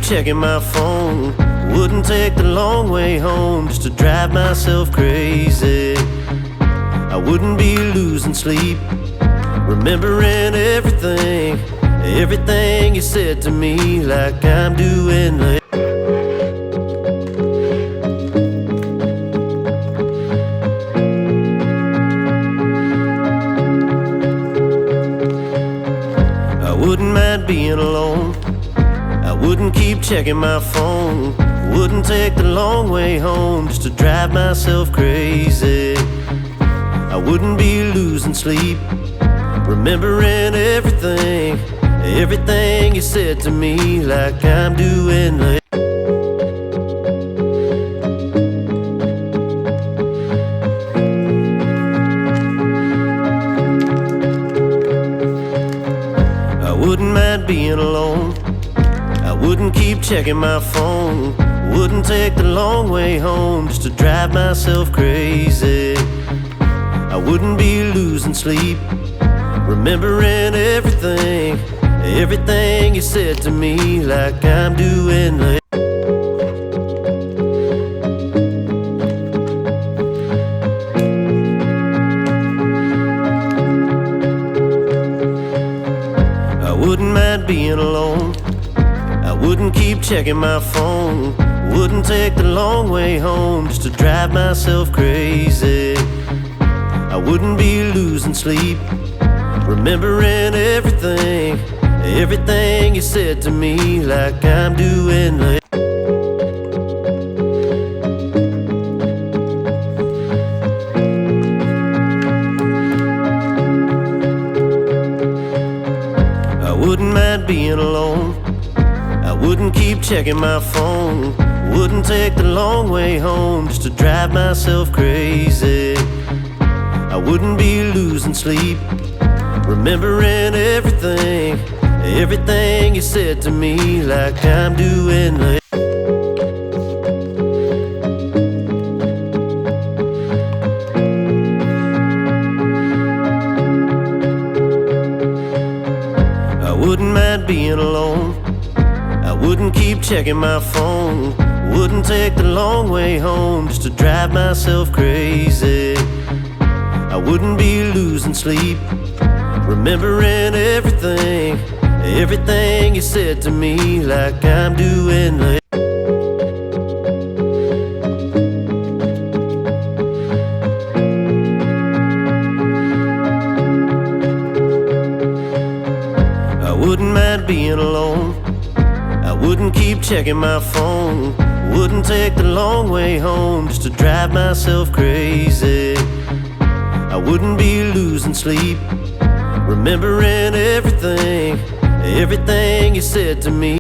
checking my phone. Wouldn't take the long way home just to drive myself crazy. I wouldn't be losing sleep, remembering everything, everything you said to me, like I'm doing lately. I wouldn't mind being alone, I wouldn't keep checking my phone. Wouldn't take the long way home just to drive myself crazy. I wouldn't be losing sleep, remembering everything, everything you said to me, like I'm doing lately. I wouldn't mind being alone, I wouldn't keep checking my phone. Wouldn't take the long way home just to drive myself crazy. I wouldn't be losing sleep, remembering everything, everything you said to me, like I'm doing lately. I wouldn't mind being alone, I wouldn't keep checking my phone. Wouldn't take the long way home just to drive myself crazy. I wouldn't be losing sleep, remembering everything, everything you said to me, like I'm doing lately. I wouldn't mind being alone, I wouldn't keep checking my phone. Wouldn't take the long way home just to drive myself crazy. I wouldn't be losing sleep, remembering everything, everything you said to me, like I'm doing lately. I wouldn't mind being alone, I wouldn't keep checking my phone. Wouldn't take the long way home just to drive myself crazy. I wouldn't be losing sleep, remembering everything, everything you said to me, like I'm doing lately. I wouldn't mind being alone, I wouldn't keep checking my phone. Wouldn't take the long way home just to drive myself crazy. I wouldn't be losing sleep, remembering everything, everything you said to me.